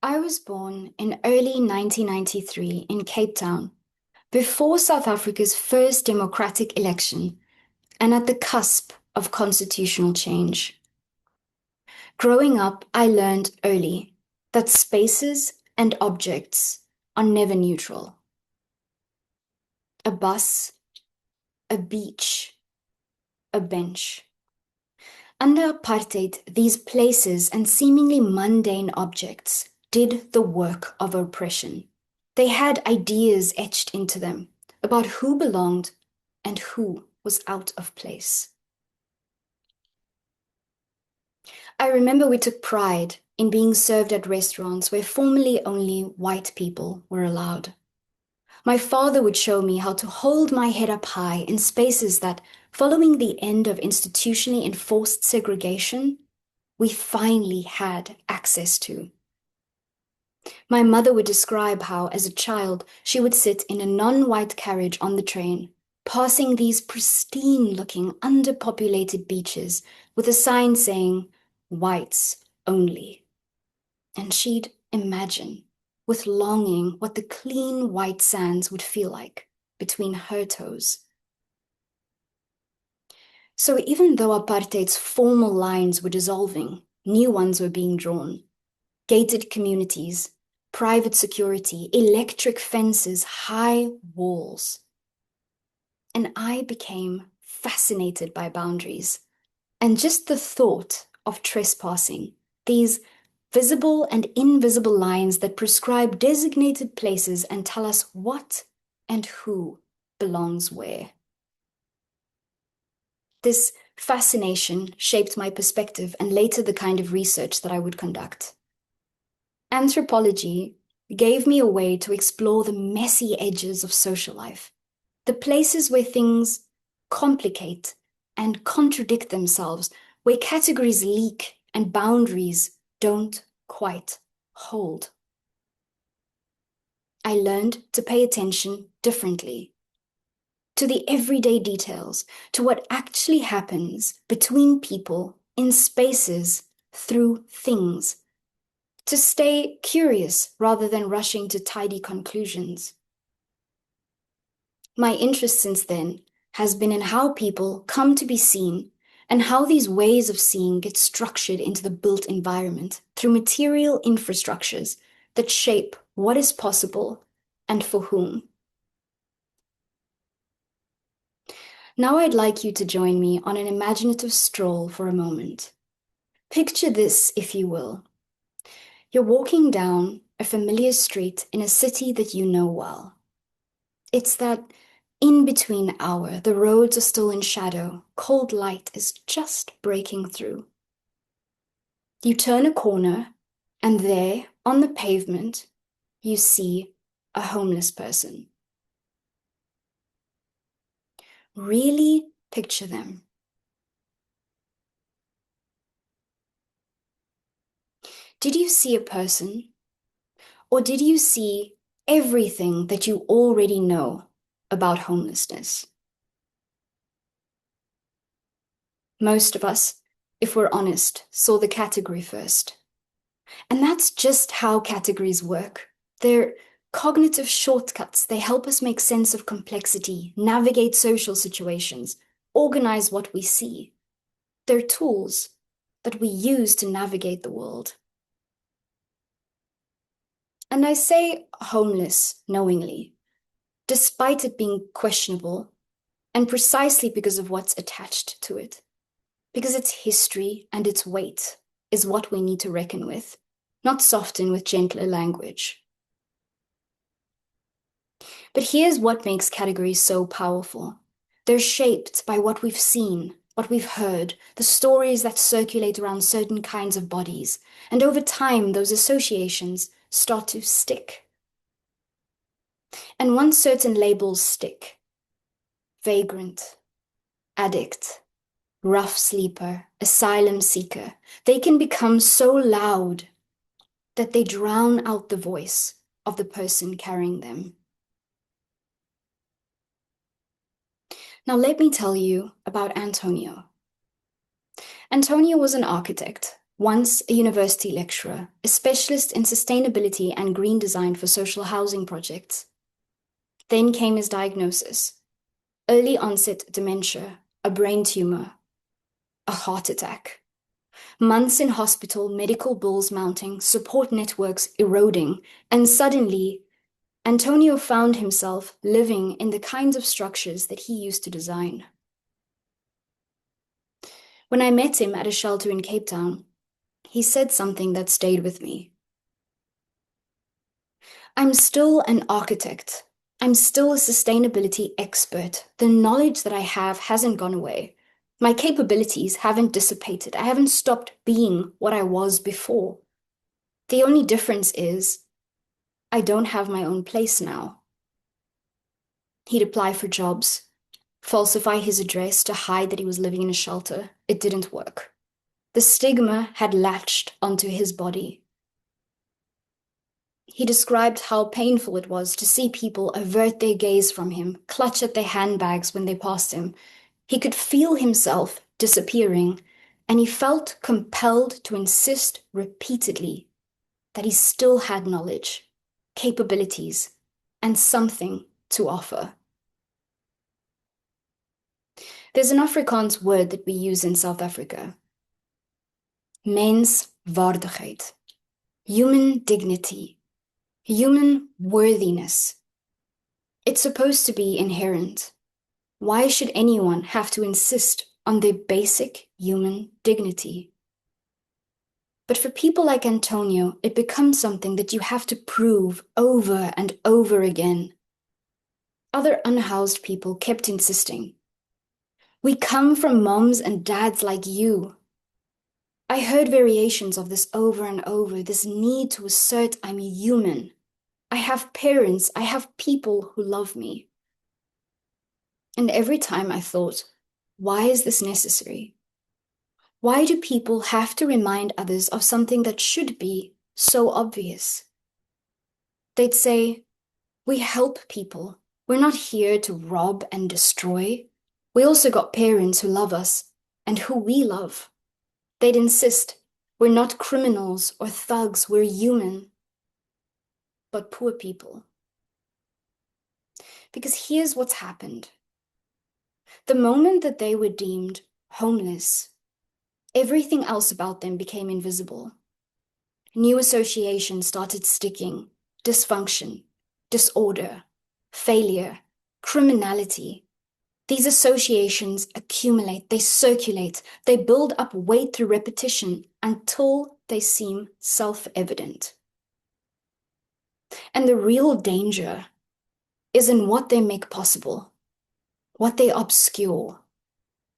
I was born in early 1993 in Cape Town, before South Africa's first democratic election, and at the cusp of constitutional change. Growing up, I learned early that spaces and objects are never neutral. A bus, a beach, a bench. Under apartheid, these places and seemingly mundane objects did the work of oppression. They had ideas etched into them about who belonged and who was out of place. I remember we took pride in being served at restaurants where formerly only white people were allowed. My father would show me how to hold my head up high in spaces that, following the end of institutionally enforced segregation, we finally had access to. My mother would describe how, as a child, she would sit in a non-white carriage on the train, passing these pristine-looking, underpopulated beaches with a sign saying, "Whites only." And she'd imagine, with longing, what the clean white sands would feel like between her toes. So even though apartheid's formal lines were dissolving, new ones were being drawn. Gated communities, private security, electric fences, high walls. And I became fascinated by boundaries. And just the thought of trespassing, these visible and invisible lines that prescribe designated places and tell us what and who belongs where. This fascination shaped my perspective and later the kind of research that I would conduct. Anthropology gave me a way to explore the messy edges of social life, the places where things complicate and contradict themselves, where categories leak and boundaries don't quite hold. I learned to pay attention differently, to the everyday details, to what actually happens between people in spaces through things, to stay curious rather than rushing to tidy conclusions. My interest since then has been in how people come to be seen and how these ways of seeing get structured into the built environment through material infrastructures that shape what is possible and for whom. Now I'd like you to join me on an imaginative stroll for a moment. Picture this, if you will. You're walking down a familiar street in a city that you know well. It's that in-between hour, the roads are still in shadow, cold light is just breaking through. You turn a corner, and there, on the pavement, you see a homeless person. Really picture them. Did you see a person, or did you see everything that you already know about homelessness? Most of us, if we're honest, saw the category first. And that's just how categories work. They're cognitive shortcuts. They help us make sense of complexity, navigate social situations, organize what we see. They're tools that we use to navigate the world. And I say homeless knowingly, despite it being questionable, and precisely because of what's attached to it. Because its history and its weight is what we need to reckon with, not soften with gentler language. But here's what makes categories so powerful. They're shaped by what we've seen, what we've heard, the stories that circulate around certain kinds of bodies, and over time, those associations start to stick. And once certain labels stick, vagrant, addict, rough sleeper, asylum seeker, they can become so loud that they drown out the voice of the person carrying them. Now let me tell you about Antonio. Antonio was an architect, once a university lecturer, a specialist in sustainability and green design for social housing projects. Then came his diagnosis: early onset dementia, a brain tumor, a heart attack. Months in hospital, medical bills mounting, support networks eroding, and suddenly Antonio found himself living in the kinds of structures that he used to design. When I met him at a shelter in Cape Town, he said something that stayed with me. I'm still an architect. I'm still a sustainability expert. The knowledge that I have hasn't gone away. My capabilities haven't dissipated. I haven't stopped being what I was before. The only difference is I don't have my own place now. He'd apply for jobs, falsify his address to hide that he was living in a shelter. It didn't work. The stigma had latched onto his body. He described how painful it was to see people avert their gaze from him, clutch at their handbags when they passed him. He could feel himself disappearing, and he felt compelled to insist repeatedly that he still had knowledge, capabilities, and something to offer. There's an Afrikaans word that we use in South Africa: menswaardigheid, human dignity, human worthiness. It's supposed to be inherent. Why should anyone have to insist on their basic human dignity? But for people like Antonio, it becomes something that you have to prove over and over again. Other unhoused people kept insisting, "We come from moms and dads like you." I heard variations of this over and over, this need to assert I'm human. I have parents, I have people who love me. And every time I thought, why is this necessary? Why do people have to remind others of something that should be so obvious? They'd say, "We help people. We're not here to rob and destroy. We also got parents who love us and who we love." They'd insist, "We're not criminals or thugs, we're human." But poor people. Because here's what's happened. The moment that they were deemed homeless, everything else about them became invisible. New associations started sticking: dysfunction, disorder, failure, criminality. These associations accumulate, they circulate, they build up weight through repetition until they seem self-evident. And the real danger is in what they make possible, what they obscure,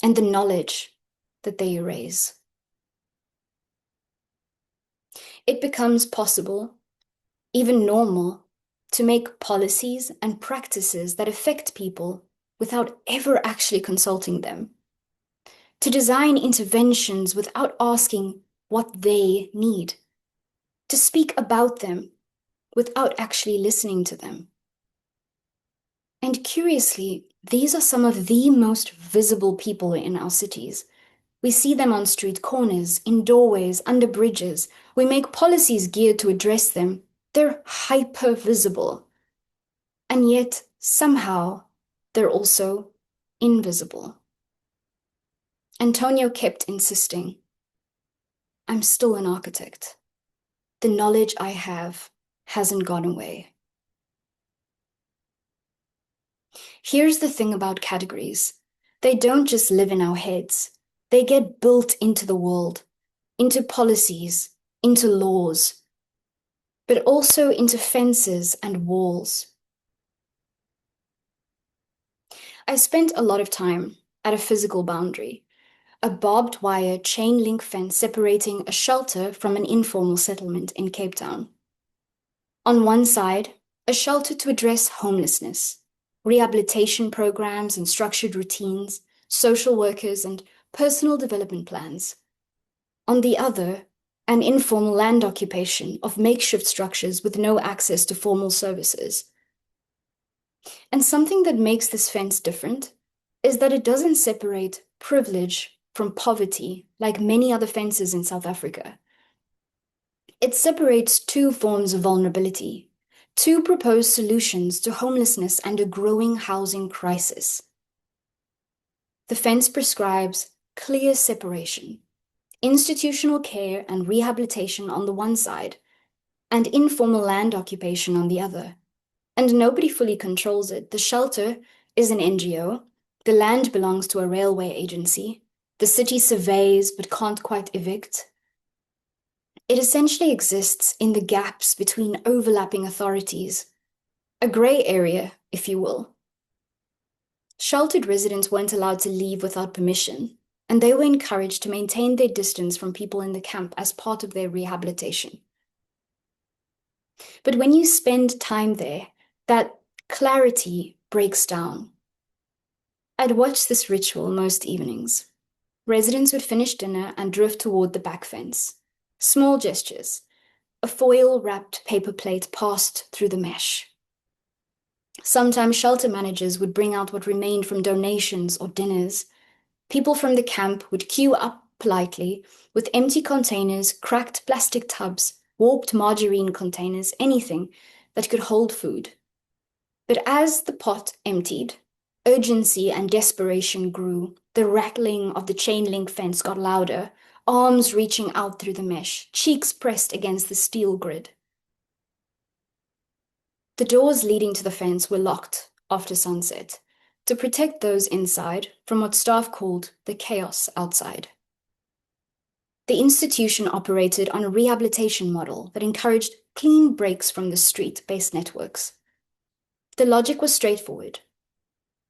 and the knowledge that they erase. It becomes possible, even normal, to make policies and practices that affect people without ever actually consulting them, to design interventions without asking what they need, to speak about them without actually listening to them. And curiously, these are some of the most visible people in our cities. We see them on street corners, in doorways, under bridges. We make policies geared to address them. They're hyper visible. And yet, somehow, they're also invisible. Antonio kept insisting, "I'm still an architect. The knowledge I have hasn't gone away." Here's the thing about categories. They don't just live in our heads. They get built into the world, into policies, into laws, but also into fences and walls. I spent a lot of time at a physical boundary, a barbed wire chain link fence separating a shelter from an informal settlement in Cape Town. On one side, a shelter to address homelessness, rehabilitation programs and structured routines, social workers and personal development plans. On the other, an informal land occupation of makeshift structures with no access to formal services. And something that makes this fence different is that it doesn't separate privilege from poverty, like many other fences in South Africa. It separates two forms of vulnerability, two proposed solutions to homelessness and a growing housing crisis. The fence prescribes clear separation, institutional care and rehabilitation on the one side, and informal land occupation on the other. And nobody fully controls it. The shelter is an NGO. The land belongs to a railway agency. The city surveys but can't quite evict. It essentially exists in the gaps between overlapping authorities, a grey area, if you will. Sheltered residents weren't allowed to leave without permission, and they were encouraged to maintain their distance from people in the camp as part of their rehabilitation. But when you spend time there, that clarity breaks down. I'd watch this ritual most evenings. Residents would finish dinner and drift toward the back fence. Small gestures, a foil-wrapped paper plate passed through the mesh. Sometimes shelter managers would bring out what remained from donations or dinners. People from the camp would queue up politely with empty containers, cracked plastic tubs, warped margarine containers, anything that could hold food. But as the pot emptied, urgency and desperation grew. The rattling of the chain-link fence got louder, arms reaching out through the mesh, cheeks pressed against the steel grid. The doors leading to the fence were locked after sunset to protect those inside from what staff called the chaos outside. The institution operated on a rehabilitation model that encouraged clean breaks from the street-based networks. The logic was straightforward.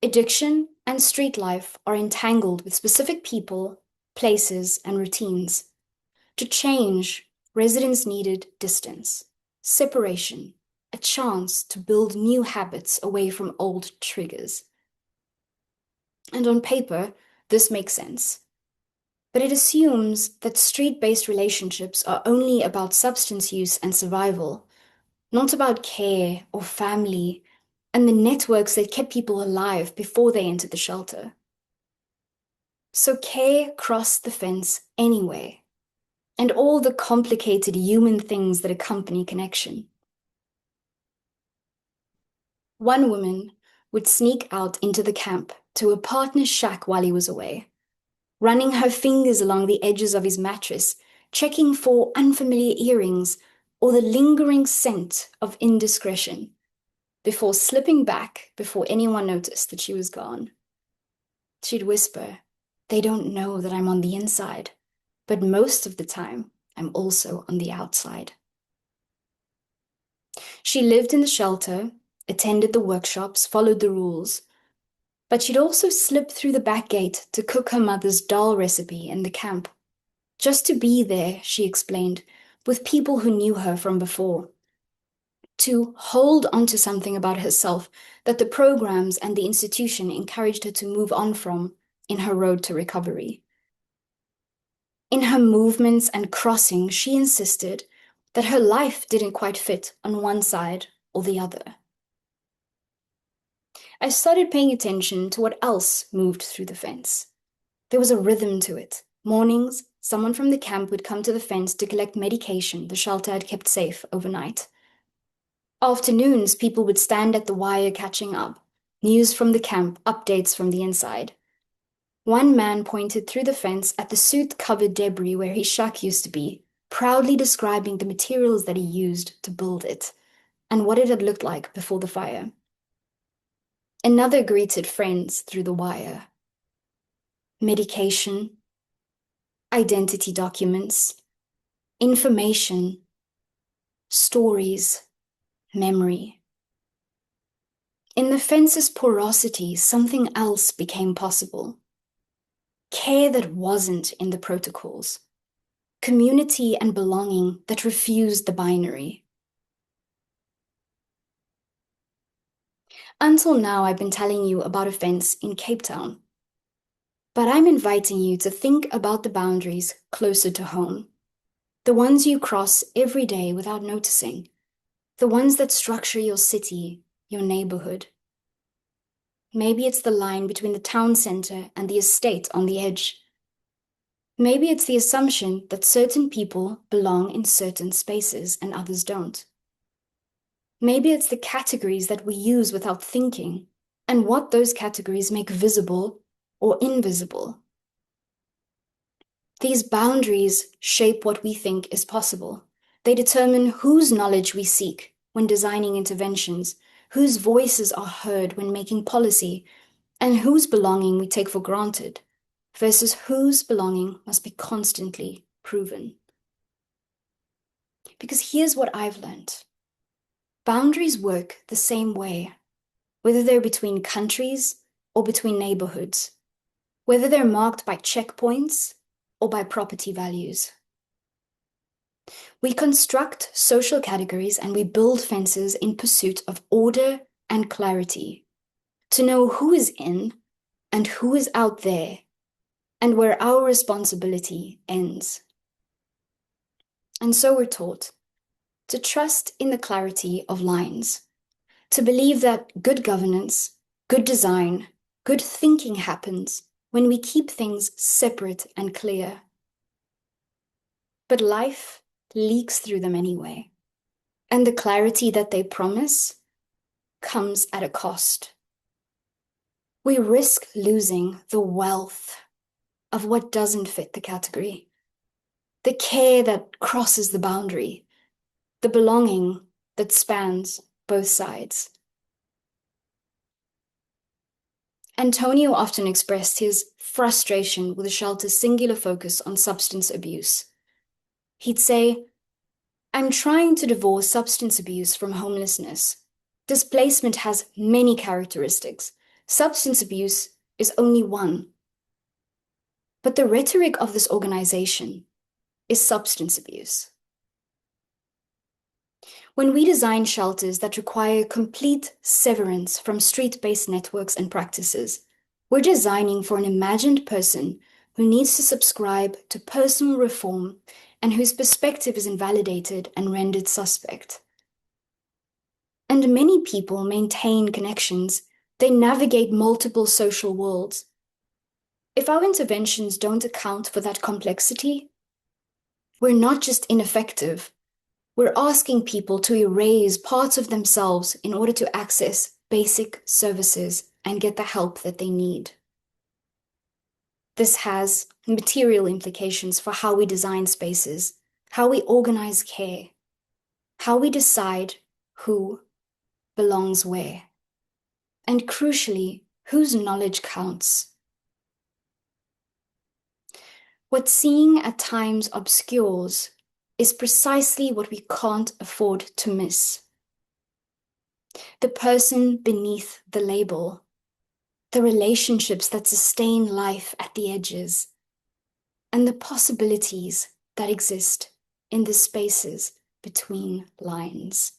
Addiction and street life are entangled with specific people, places, and routines. To change, residents needed distance, separation, a chance to build new habits away from old triggers. And on paper, this makes sense. But it assumes that street-based relationships are only about substance use and survival, not about care or family and the networks that kept people alive before they entered the shelter. So care crossed the fence anyway, and all the complicated human things that accompany connection. One woman would sneak out into the camp to a partner's shack while he was away, running her fingers along the edges of his mattress, checking for unfamiliar earrings or the lingering scent of indiscretion, before slipping back before anyone noticed that she was gone. She'd whisper, "They don't know that I'm on the inside, but most of the time, I'm also on the outside." She lived in the shelter, attended the workshops, followed the rules, but she'd also slip through the back gate to cook her mother's dal recipe in the camp. Just to be there, she explained, with people who knew her from before. To hold onto something about herself that the programs and the institution encouraged her to move on from in her road to recovery. In her movements and crossing, she insisted that her life didn't quite fit on one side or the other. I started paying attention to what else moved through the fence. There was a rhythm to it. Mornings, someone from the camp would come to the fence to collect medication the shelter had kept safe overnight. Afternoons, people would stand at the wire catching up. News from the camp, updates from the inside. One man pointed through the fence at the soot-covered debris where his shack used to be, proudly describing the materials that he used to build it and what it had looked like before the fire. Another greeted friends through the wire. Medication, identity documents, information, stories, memory. In the fence's porosity, something else became possible. Care that wasn't in the protocols. Community and belonging that refused the binary. Until now, I've been telling you about a fence in Cape Town. But I'm inviting you to think about the boundaries closer to home. The ones you cross every day without noticing. The ones that structure your city, your neighborhood. Maybe it's the line between the town center and the estate on the edge. Maybe it's the assumption that certain people belong in certain spaces and others don't. Maybe it's the categories that we use without thinking and what those categories make visible or invisible. These boundaries shape what we think is possible. They determine whose knowledge we seek when designing interventions, whose voices are heard when making policy, and whose belonging we take for granted, versus whose belonging must be constantly proven. Because here's what I've learned. Boundaries work the same way, whether they're between countries or between neighborhoods, whether they're marked by checkpoints or by property values. We construct social categories and we build fences in pursuit of order and clarity, to know who is in and who is out there, and where our responsibility ends. And so we're taught to trust in the clarity of lines, to believe that good governance, good design, good thinking happens when we keep things separate and clear. But life leaks through them anyway, and the clarity that they promise comes at a cost. We risk losing the wealth of what doesn't fit the category, the care that crosses the boundary, the belonging that spans both sides. Antonio often expressed his frustration with the shelter's singular focus on substance abuse. He'd say, "I'm trying to divorce substance abuse from homelessness. Displacement has many characteristics. Substance abuse is only one. But the rhetoric of this organization is substance abuse." When we design shelters that require complete severance from street-based networks and practices, we're designing for an imagined person who needs to subscribe to personal reform and whose perspective is invalidated and rendered suspect. And many people maintain connections. They navigate multiple social worlds. If our interventions don't account for that complexity, we're not just ineffective. We're asking people to erase parts of themselves in order to access basic services and get the help that they need. This has material implications for how we design spaces, how we organize care, how we decide who belongs where, and crucially, whose knowledge counts. What seeing at times obscures is precisely what we can't afford to miss. The person beneath the label, the relationships that sustain life at the edges, and the possibilities that exist in the spaces between lines.